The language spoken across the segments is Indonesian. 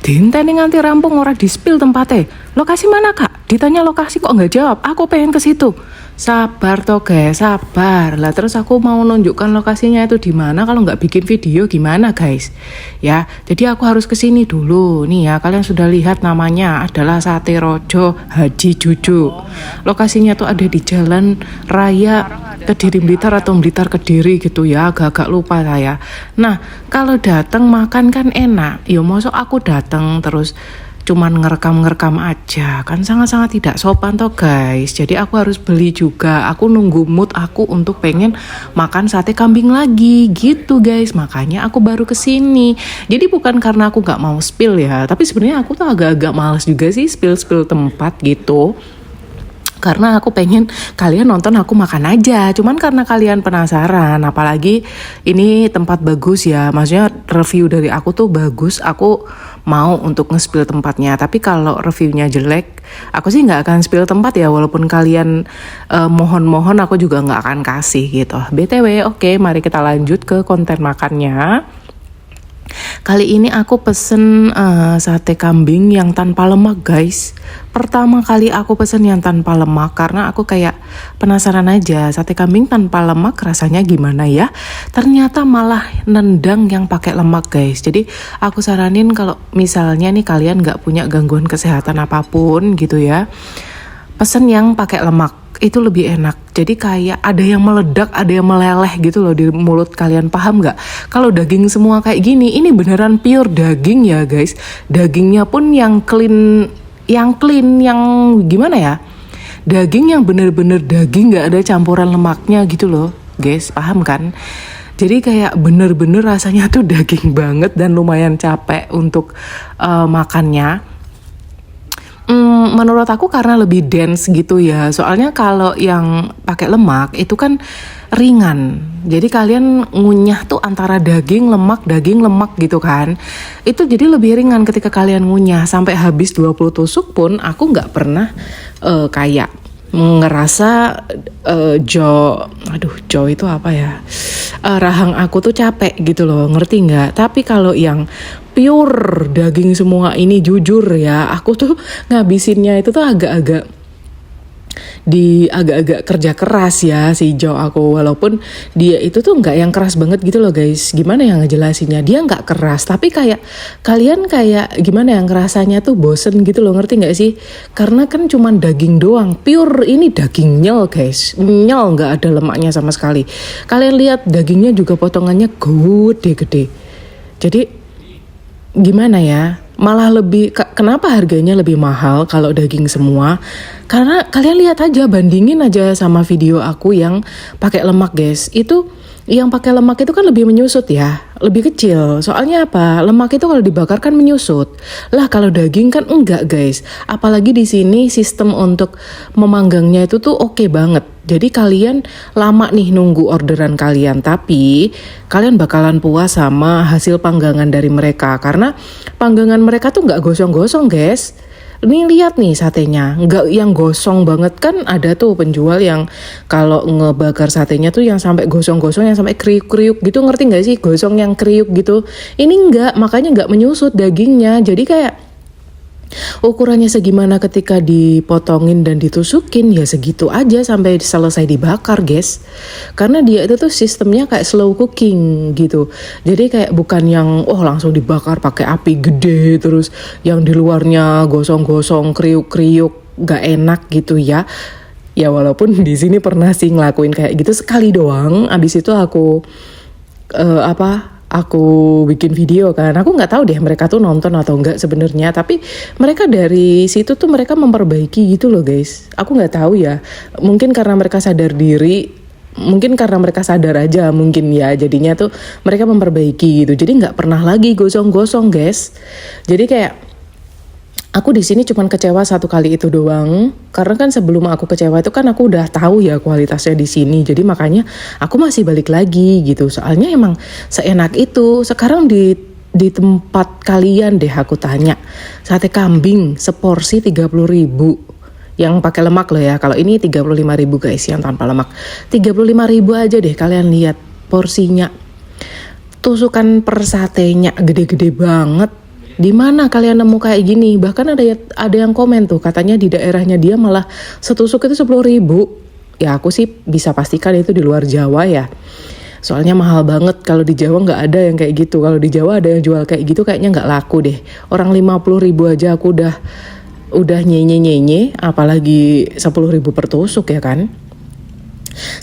Dinteni nganti rampung ora di-spill tempatnya. Lokasi mana kak? Ditanya lokasi kok nggak jawab. Aku pengen ke situ. Sabar toh guys, sabar. Lah terus aku mau nunjukkan lokasinya itu di mana kalau nggak bikin video gimana guys? Ya, jadi aku harus ke sini dulu. Nih ya, kalian sudah lihat namanya adalah Sate Rojo Haji Juju. Lokasinya tuh ada di Jalan Raya Kediri Blitar atau Blitar Kediri gitu ya, agak-agak lupa saya. Nah, kalau datang makan kan enak. Ya mosok aku datang terus cuman ngerekam aja, kan sangat-sangat tidak sopan toh guys. Jadi aku harus beli juga. Aku nunggu mood aku untuk pengen makan sate kambing lagi gitu guys. Makanya aku baru kesini. Jadi bukan karena aku gak mau spill ya, tapi sebenarnya aku tuh agak-agak males juga sih spill tempat gitu. Karena aku pengen kalian nonton aku makan aja. Cuman karena kalian penasaran, apalagi ini tempat bagus ya, maksudnya review dari aku tuh bagus, aku mau untuk nge-spill tempatnya. Tapi kalau reviewnya jelek, aku sih nggak akan spill tempat ya, walaupun kalian mohon-mohon aku juga nggak akan kasih gitu. BTW, oke, mari kita lanjut ke konten makannya. Kali ini aku pesen sate kambing yang tanpa lemak guys. Pertama kali aku pesen yang tanpa lemak karena aku kayak penasaran aja sate kambing tanpa lemak rasanya gimana ya. Ternyata malah nendang yang pakai lemak guys. Jadi aku saranin kalau misalnya nih kalian gak punya gangguan kesehatan apapun gitu ya, pesen yang pakai lemak. Itu lebih enak. Jadi kayak ada yang meledak, ada yang meleleh gitu loh di mulut kalian, paham gak? Kalau daging semua kayak gini, ini beneran pure daging ya guys. Dagingnya pun yang clean, yang gimana ya? Daging yang bener-bener daging, gak ada campuran lemaknya gitu loh guys, paham kan? Jadi kayak bener-bener rasanya tuh daging banget dan lumayan capek untuk makannya. Menurut aku karena lebih dense gitu ya. Soalnya kalau yang pakai lemak itu kan ringan. Jadi kalian ngunyah tuh antara daging lemak gitu kan. Itu jadi lebih ringan ketika kalian ngunyah. Sampai habis 20 tusuk pun aku nggak pernah kayak ngerasa jaw itu apa ya, rahang aku tuh capek gitu loh, ngerti nggak? Tapi kalau yang pure daging semua ini jujur ya, aku tuh ngabisinnya itu tuh agak-agak kerja keras ya si jaw aku, walaupun dia itu tuh nggak yang keras banget gitu loh guys. Gimana yang ngejelasinnya, dia nggak keras tapi kayak kalian kayak gimana yang rasanya tuh bosen gitu loh, ngerti nggak sih? Karena kan cuman daging doang, pure ini daging nyel guys, nyel, nggak ada lemaknya sama sekali. Kalian lihat dagingnya juga potongannya gede. Jadi gimana ya, malah lebih, kenapa harganya lebih mahal kalau daging semua? Karena kalian lihat aja, bandingin aja sama video aku yang pakai lemak guys. Itu yang pakai lemak itu kan lebih menyusut ya, lebih kecil. Soalnya apa? Lemak itu kalau dibakar kan menyusut. Lah kalau daging kan enggak guys. Apalagi di sini sistem untuk memanggangnya itu tuh oke banget. Jadi kalian lama nih nunggu orderan kalian, tapi kalian bakalan puas sama hasil panggangan dari mereka. Karena panggangan mereka tuh nggak gosong-gosong guys. Ini lihat nih satenya, nggak yang gosong banget. Kan ada tuh penjual yang kalau ngebakar satenya tuh yang sampai gosong-gosong, yang sampai kriuk-kriuk gitu, ngerti nggak sih? Gosong yang kriuk gitu. Ini nggak, makanya nggak menyusut dagingnya. Jadi kayak ukurannya segimana ketika dipotongin dan ditusukin ya segitu aja sampai selesai dibakar guys. Karena dia itu tuh sistemnya kayak slow cooking gitu. Jadi kayak bukan yang langsung dibakar pakai api gede terus yang di luarnya gosong-gosong kriuk-kriuk gak enak gitu ya. Ya walaupun di sini pernah sih ngelakuin kayak gitu sekali doang. Abis itu aku aku bikin video kan, aku nggak tahu deh mereka tuh nonton atau enggak sebenarnya, tapi mereka dari situ tuh mereka memperbaiki gitu loh guys. Aku nggak tahu ya, mungkin karena mereka sadar diri, mungkin karena mereka sadar aja mungkin ya, jadinya tuh mereka memperbaiki gitu. Jadi nggak pernah lagi gosong-gosong guys. Jadi kayak aku di sini cuman kecewa satu kali itu doang, karena kan sebelum aku kecewa itu kan aku udah tahu ya kualitasnya di sini, jadi makanya aku masih balik lagi gitu. Soalnya emang seenak itu. Sekarang di tempat kalian deh aku tanya, sate kambing seporsi 30.000 yang pakai lemak loh ya. Kalau ini 35.000 guys yang tanpa lemak. 35.000 aja deh, kalian lihat porsinya. Tusukan per satenya gede-gede banget. di mana kalian nemu kayak gini? Bahkan ada yang komen tuh, katanya di daerahnya dia malah setusuk itu 10.000. Ya aku sih bisa pastikan itu di luar Jawa ya. Soalnya mahal banget, kalau di Jawa nggak ada yang kayak gitu. Kalau di Jawa ada yang jual kayak gitu kayaknya nggak laku deh. Orang 50.000 aja aku udah nyenye, apalagi 10.000 per tusuk ya kan.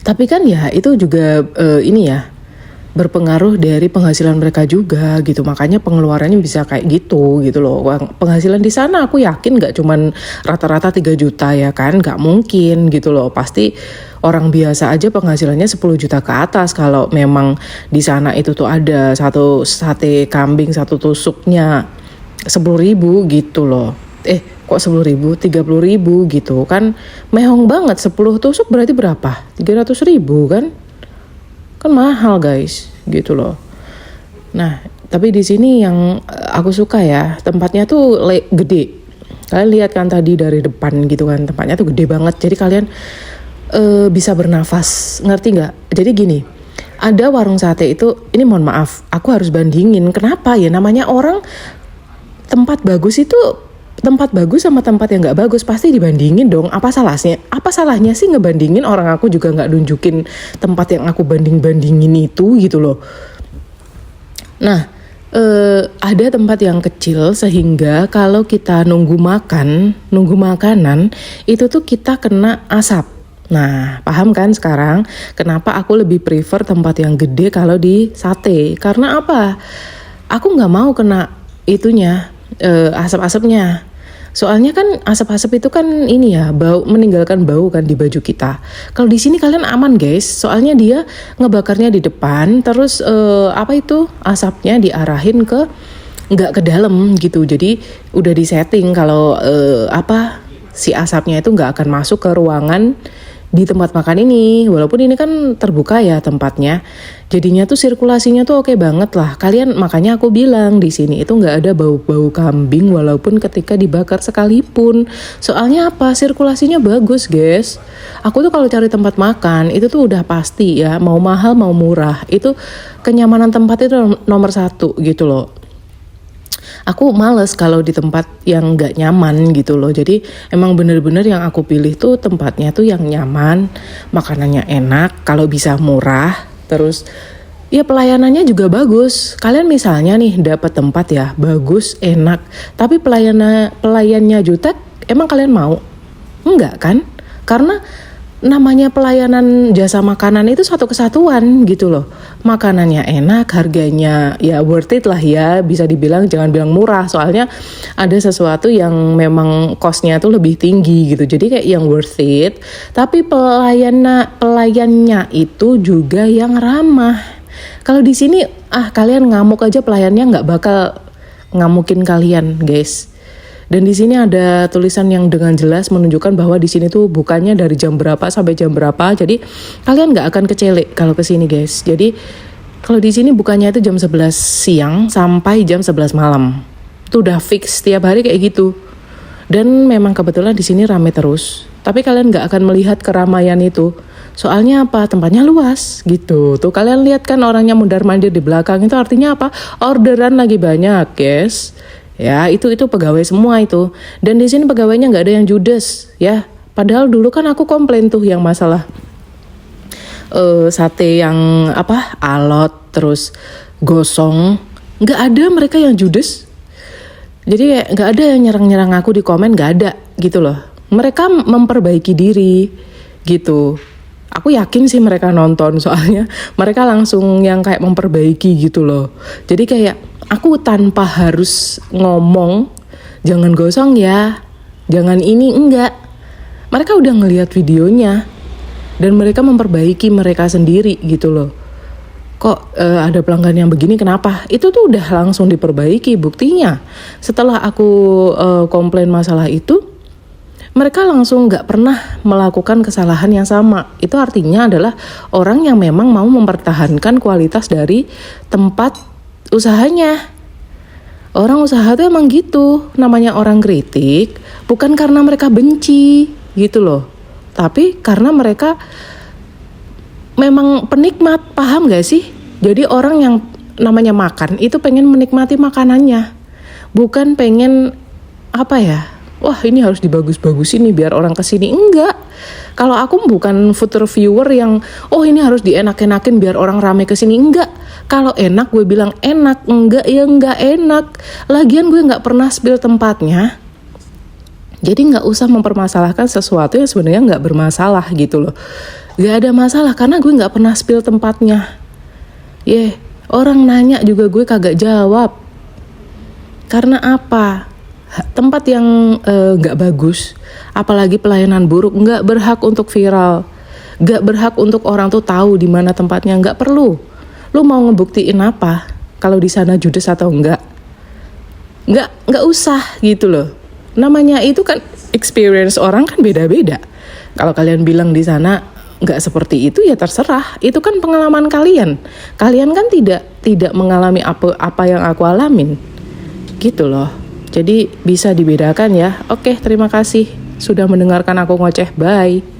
Tapi kan ya itu juga ini ya, berpengaruh dari penghasilan mereka juga gitu, makanya pengeluarannya bisa kayak gitu loh. Penghasilan di sana aku yakin nggak cuman rata-rata 3 juta ya kan, nggak mungkin gitu loh. Pasti orang biasa aja penghasilannya 10 juta ke atas kalau memang di sana itu tuh ada satu sate kambing satu tusuknya 10.000 gitu loh. Kok 10.000, 30.000 gitu kan, mehong banget. 10 tusuk berarti berapa? 300.000 kan? Kan mahal guys, gitu loh. Nah, tapi di sini yang aku suka ya, tempatnya tuh gede. Kalian lihat kan tadi dari depan gitu kan, tempatnya tuh gede banget. Jadi kalian bisa bernafas, ngerti nggak? Jadi gini, ada warung sate itu, ini mohon maaf, aku harus bandingin. Kenapa ya? Namanya orang tempat bagus itu, tempat bagus sama tempat yang nggak bagus pasti dibandingin dong. Apa salahnya sih ngebandingin? Orang aku juga nggak nunjukin tempat yang aku bandingin itu gitu loh. Nah, ada tempat yang kecil sehingga kalau kita nunggu makanan itu tuh kita kena asap. Nah, paham kan sekarang kenapa aku lebih prefer tempat yang gede kalau di sate? Karena apa? Aku nggak mau kena itunya, asap-asapnya. Soalnya kan asap-asap itu kan ini ya, meninggalkan bau kan di baju kita. Kalau di sini kalian aman guys, soalnya dia ngebakarnya di depan, terus asapnya diarahin nggak ke dalam gitu. Jadi udah disetting kalau si asapnya itu nggak akan masuk ke ruangan di tempat makan ini. Walaupun ini kan terbuka ya tempatnya, jadinya tuh sirkulasinya tuh oke banget lah. Kalian, makanya aku bilang di sini itu nggak ada bau-bau kambing walaupun ketika dibakar sekalipun. Soalnya apa? Sirkulasinya bagus guys. Aku tuh kalau cari tempat makan itu tuh udah pasti ya, mau mahal mau murah, itu kenyamanan tempat itu nomor 1 gitu loh. Aku males kalau di tempat yang gak nyaman gitu loh. Jadi emang bener-bener yang aku pilih tuh tempatnya tuh yang nyaman, makanannya enak, kalau bisa murah, terus ya pelayanannya juga bagus. Kalian misalnya nih dapat tempat ya bagus, enak, tapi pelayannya jutek, emang kalian mau? Enggak kan? Karena namanya pelayanan jasa makanan itu satu kesatuan gitu loh. Makanannya enak, harganya ya worth it lah ya, bisa dibilang, jangan bilang murah, soalnya ada sesuatu yang memang cost-nya tuh lebih tinggi gitu. Jadi kayak yang worth it, tapi pelayannya itu juga yang ramah. Kalau di sini kalian ngamuk aja, pelayannya nggak bakal ngamukin kalian guys. Dan di sini ada tulisan yang dengan jelas menunjukkan bahwa di sini tuh bukannya dari jam berapa sampai jam berapa. Jadi kalian nggak akan kecelek kalau ke sini guys. Jadi kalau di sini bukannya itu jam 11 siang sampai jam 11 malam. Itu udah fix tiap hari kayak gitu. Dan memang kebetulan di sini rame terus. Tapi kalian nggak akan melihat keramaian itu. Soalnya apa? Tempatnya luas gitu. Tuh kalian lihat kan orangnya mundar-mandir di belakang, itu artinya apa? Orderan lagi banyak guys. Ya itu pegawai semua itu. Dan di sini pegawainya nggak ada yang judes ya. Padahal dulu kan aku komplain tuh yang masalah sate yang alot terus gosong, nggak ada mereka yang judes. Jadi nggak ada yang nyerang aku di komen, nggak ada gitu loh. Mereka memperbaiki diri gitu. Aku yakin sih mereka nonton, soalnya mereka langsung yang kayak memperbaiki gitu loh. Jadi kayak aku tanpa harus ngomong, jangan gosong ya, jangan ini, enggak. Mereka udah ngelihat videonya dan mereka memperbaiki mereka sendiri gitu loh. Kok ada pelanggan yang begini, kenapa? Itu tuh udah langsung diperbaiki. Buktinya setelah aku komplain masalah itu, mereka langsung gak pernah melakukan kesalahan yang sama. Itu artinya adalah orang yang memang mau mempertahankan kualitas dari tempat usahanya. Orang usaha tuh emang gitu. Namanya orang kritik bukan karena mereka benci gitu loh, tapi karena mereka memang penikmat. Paham gak sih? Jadi orang yang namanya makan itu pengen menikmati makanannya, bukan pengen apa ya, wah ini harus dibagus-bagusin nih biar orang kesini. Enggak, kalau aku bukan food reviewer yang oh ini harus dienak-enakin biar orang rame kesini. Enggak, kalau enak gue bilang enak, enggak ya enggak enak. Lagian gue nggak pernah spill tempatnya, jadi nggak usah mempermasalahkan sesuatu yang sebenarnya nggak bermasalah gitu loh. Gak ada masalah karena gue nggak pernah spill tempatnya. Orang nanya juga gue kagak jawab. Karena apa? Tempat yang gak bagus, apalagi pelayanan buruk, gak berhak untuk viral, gak berhak untuk orang tuh tahu di mana tempatnya. Gak perlu. Lu mau ngebuktiin apa? Kalau di sana judes atau enggak? Gak usah gitu loh. Namanya itu kan experience orang kan beda-beda. Kalau kalian bilang di sana nggak seperti itu ya terserah. Itu kan pengalaman kalian. Kalian kan tidak mengalami apa yang aku alamin. Gitu loh. Jadi bisa dibedakan ya. Oke, terima kasih sudah mendengarkan aku ngoceh. Bye.